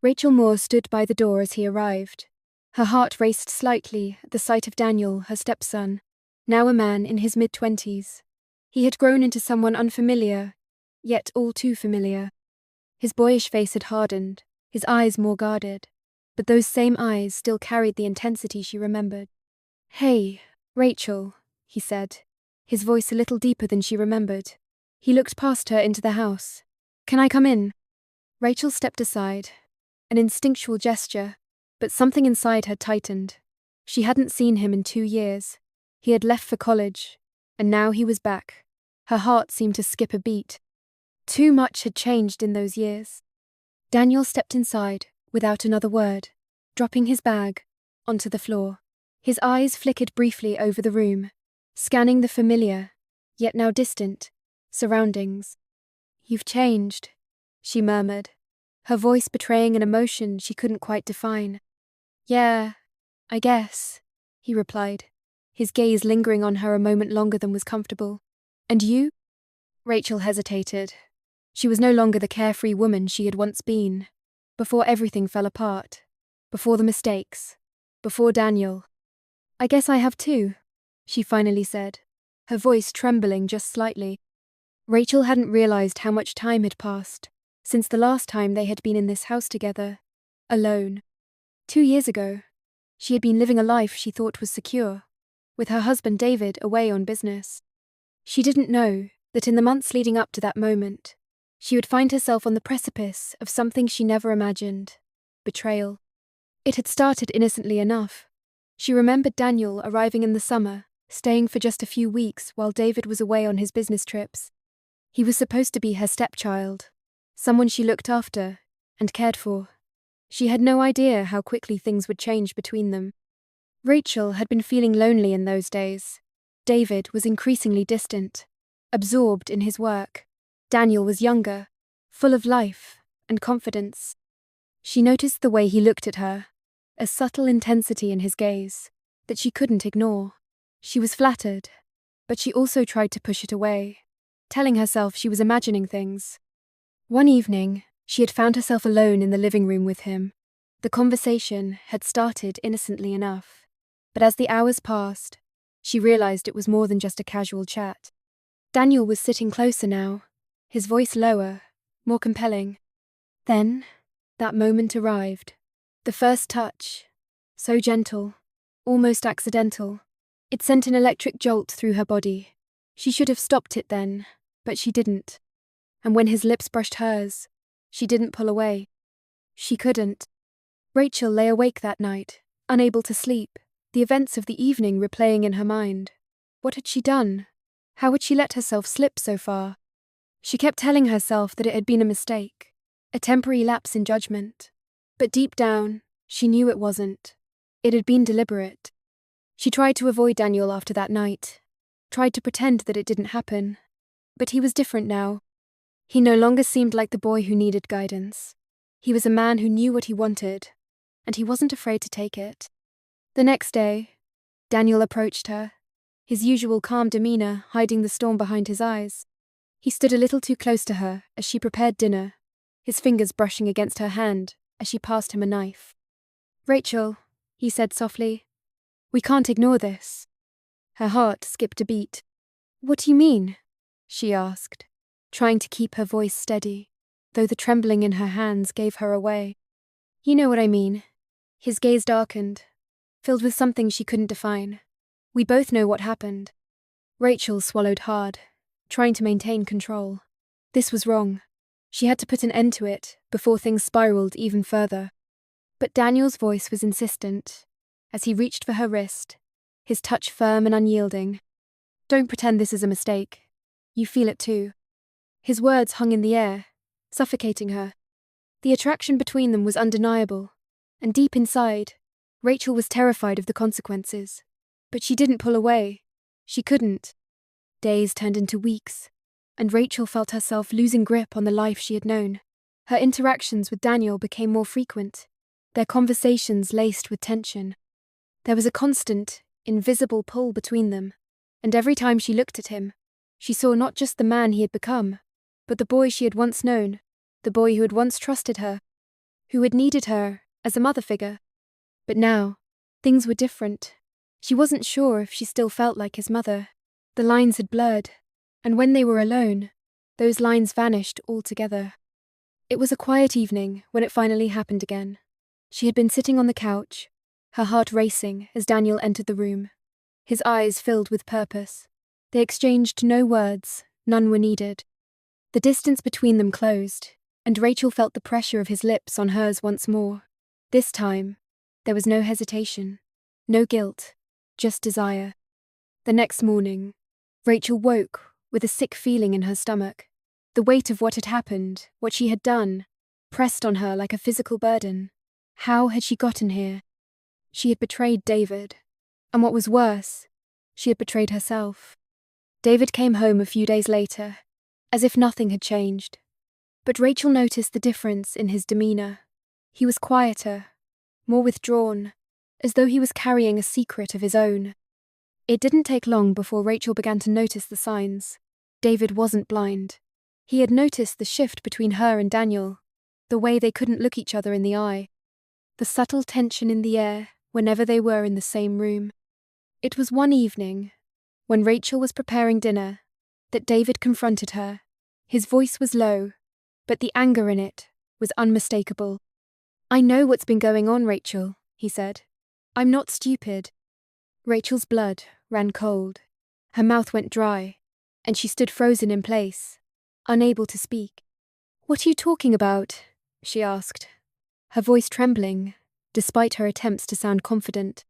Rachel Moore stood by the door as he arrived. Her heart raced slightly at the sight of Daniel, her stepson, now a man in his mid-20s. He had grown into someone unfamiliar, yet all too familiar. His boyish face had hardened, his eyes more guarded, but those same eyes still carried the intensity she remembered. "Hey, Rachel," he said, his voice a little deeper than she remembered. He looked past her into the house. "Can I come in?" Rachel stepped aside, an instinctual gesture, but something inside her tightened. She hadn't seen him in 2 years. He had left for college, and now he was back. Her heart seemed to skip a beat. Too much had changed in those years. Daniel stepped inside, without another word, dropping his bag onto the floor. His eyes flickered briefly over the room, scanning the familiar, yet now distant, surroundings. "You've changed," she murmured, her voice betraying an emotion she couldn't quite define. "Yeah, I guess," he replied, his gaze lingering on her a moment longer than was comfortable. "And you?" Rachel hesitated. She was no longer the carefree woman she had once been, before everything fell apart, before the mistakes, before Daniel. "I guess I have too," she finally said, her voice trembling just slightly. Rachel hadn't realized how much time had passed since the last time they had been in this house together, alone. 2 years ago, she had been living a life she thought was secure, with her husband David away on business. She didn't know that in the months leading up to that moment, she would find herself on the precipice of something she never imagined: betrayal. It had started innocently enough. She remembered Daniel arriving in the summer, staying for just a few weeks while David was away on his business trips. He was supposed to be her stepchild, someone she looked after and cared for. She had no idea how quickly things would change between them. Rachel had been feeling lonely in those days. David was increasingly distant, absorbed in his work. Daniel was younger, full of life and confidence. She noticed the way he looked at her, a subtle intensity in his gaze that she couldn't ignore. She was flattered, but she also tried to push it away, telling herself she was imagining things. One evening, she had found herself alone in the living room with him. The conversation had started innocently enough, but as the hours passed, she realized it was more than just a casual chat. Daniel was sitting closer now, his voice lower, more compelling. Then, that moment arrived. The first touch, so gentle, almost accidental. It sent an electric jolt through her body. She should have stopped it then, but she didn't. And when his lips brushed hers, she didn't pull away. She couldn't. Rachel lay awake that night, unable to sleep, the events of the evening replaying in her mind. What had she done? How had she let herself slip so far? She kept telling herself that it had been a mistake, a temporary lapse in judgment. But deep down, she knew it wasn't. It had been deliberate. She tried to avoid Daniel after that night, tried to pretend that it didn't happen. But he was different now. He no longer seemed like the boy who needed guidance. He was a man who knew what he wanted, and he wasn't afraid to take it. The next day, Daniel approached her, his usual calm demeanor hiding the storm behind his eyes. He stood a little too close to her as she prepared dinner, his fingers brushing against her hand as she passed him a knife. "Rachel," he said softly, "we can't ignore this." Her heart skipped a beat. "What do you mean?" she asked, trying to keep her voice steady, though the trembling in her hands gave her away. "You know what I mean." His gaze darkened, filled with something she couldn't define. "We both know what happened." Rachel swallowed hard, trying to maintain control. This was wrong. She had to put an end to it before things spiraled even further. But Daniel's voice was insistent, as he reached for her wrist, his touch firm and unyielding. "Don't pretend this is a mistake. You feel it too." His words hung in the air, suffocating her. The attraction between them was undeniable, and deep inside, Rachel was terrified of the consequences. But she didn't pull away. She couldn't. Days turned into weeks, and Rachel felt herself losing grip on the life she had known. Her interactions with Daniel became more frequent, their conversations laced with tension. There was a constant, invisible pull between them, and every time she looked at him, she saw not just the man he had become, but the boy she had once known, the boy who had once trusted her. who had needed her as a mother figure. But now, things were different. She wasn't sure if she still felt like his mother. The lines had blurred, and when they were alone, those lines vanished altogether. It was a quiet evening when it finally happened again. She had been sitting on the couch, her heart racing as Daniel entered the room, his eyes filled with purpose. They exchanged no words, none were needed. The distance between them closed, and Rachel felt the pressure of his lips on hers once more. This time, there was no hesitation, no guilt, just desire. The next morning, Rachel woke with a sick feeling in her stomach. The weight of what had happened, what she had done, pressed on her like a physical burden. How had she gotten here? She had betrayed David, and what was worse, she had betrayed herself. David came home a few days later, as if nothing had changed. But Rachel noticed the difference in his demeanor. He was quieter, more withdrawn, as though he was carrying a secret of his own. It didn't take long before Rachel began to notice the signs. David wasn't blind. He had noticed the shift between her and Daniel, the way they couldn't look each other in the eye, the subtle tension in the air whenever they were in the same room. It was one evening, when Rachel was preparing dinner, that David confronted her. His voice was low, but the anger in it was unmistakable. "I know what's been going on, Rachel," he said. "I'm not stupid." Rachel's blood ran cold. Her mouth went dry, and she stood frozen in place, unable to speak. "What are you talking about?" she asked, her voice trembling, despite her attempts to sound confident.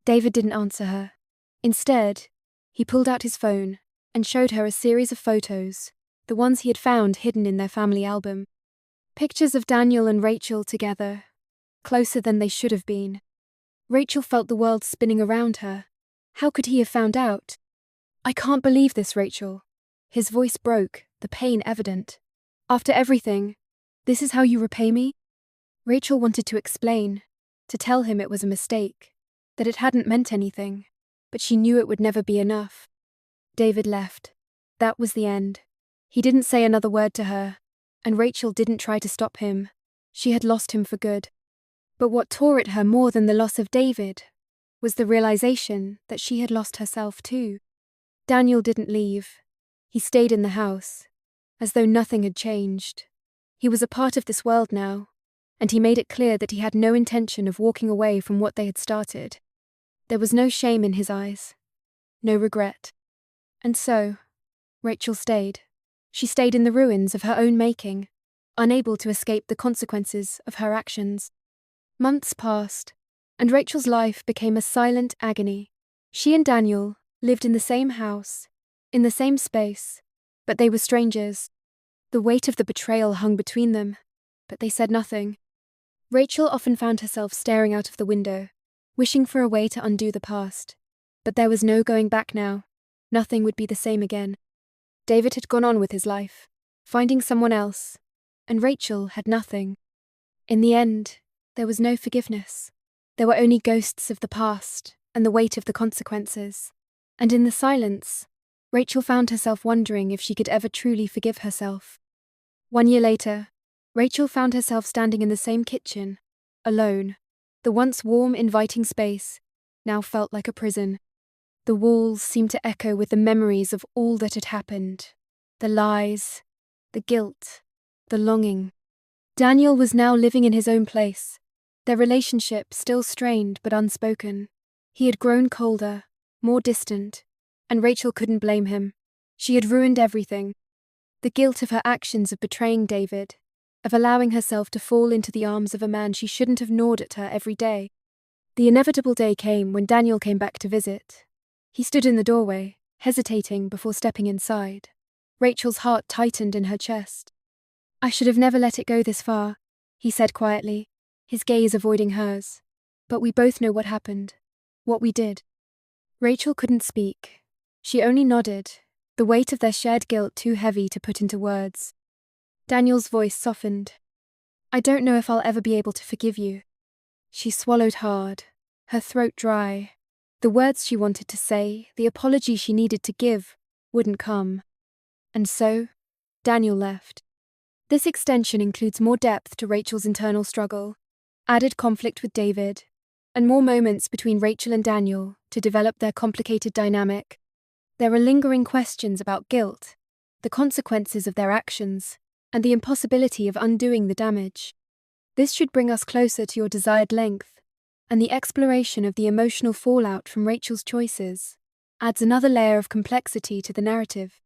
David didn't answer her. Instead, he pulled out his phone and showed her a series of photos, the ones he had found hidden in their family album. Pictures of Daniel and Rachel together, closer than they should have been. Rachel felt the world spinning around her. How could he have found out? "I can't believe this, Rachel." His voice broke, the pain evident. "After everything, this is how you repay me?" Rachel wanted to explain, to tell him it was a mistake, that it hadn't meant anything, but she knew it would never be enough. David left. That was the end. He didn't say another word to her, and Rachel didn't try to stop him. She had lost him for good. But what tore at her more than the loss of David was the realization that she had lost herself too. Daniel didn't leave. He stayed in the house, as though nothing had changed. He was a part of this world now, and he made it clear that he had no intention of walking away from what they had started. There was no shame in his eyes, no regret. And so, Rachel stayed. She stayed in the ruins of her own making, unable to escape the consequences of her actions. Months passed, and Rachel's life became a silent agony. She and Daniel lived in the same house, in the same space, but they were strangers. The weight of the betrayal hung between them, but they said nothing. Rachel often found herself staring out of the window, wishing for a way to undo the past. But there was no going back now. Nothing would be the same again. David had gone on with his life, finding someone else, and Rachel had nothing. In the end, there was no forgiveness. There were only ghosts of the past and the weight of the consequences. And in the silence, Rachel found herself wondering if she could ever truly forgive herself. 1 year later, Rachel found herself standing in the same kitchen, alone. The once warm, inviting space now felt like a prison. The walls seemed to echo with the memories of all that had happened. The lies, the guilt, the longing. Daniel was now living in his own place, their relationship still strained but unspoken. He had grown colder, more distant, and Rachel couldn't blame him. She had ruined everything. The guilt of her actions of betraying David, of allowing herself to fall into the arms of a man she shouldn't have gnawed at her every day. The inevitable day came when Daniel came back to visit. He stood in the doorway, hesitating before stepping inside. Rachel's heart tightened in her chest. "I should have never let it go this far," he said quietly, his gaze avoiding hers. "But we both know what happened, what we did." Rachel couldn't speak. She only nodded, the weight of their shared guilt too heavy to put into words. Daniel's voice softened. "I don't know if I'll ever be able to forgive you." She swallowed hard, her throat dry. The words she wanted to say, the apology she needed to give, wouldn't come. And so, Daniel left. This extension includes more depth to Rachel's internal struggle, added conflict with David, and more moments between Rachel and Daniel to develop their complicated dynamic. There are lingering questions about guilt, the consequences of their actions, and the impossibility of undoing the damage. This should bring us closer to your desired length, and the exploration of the emotional fallout from Rachel's choices adds another layer of complexity to the narrative.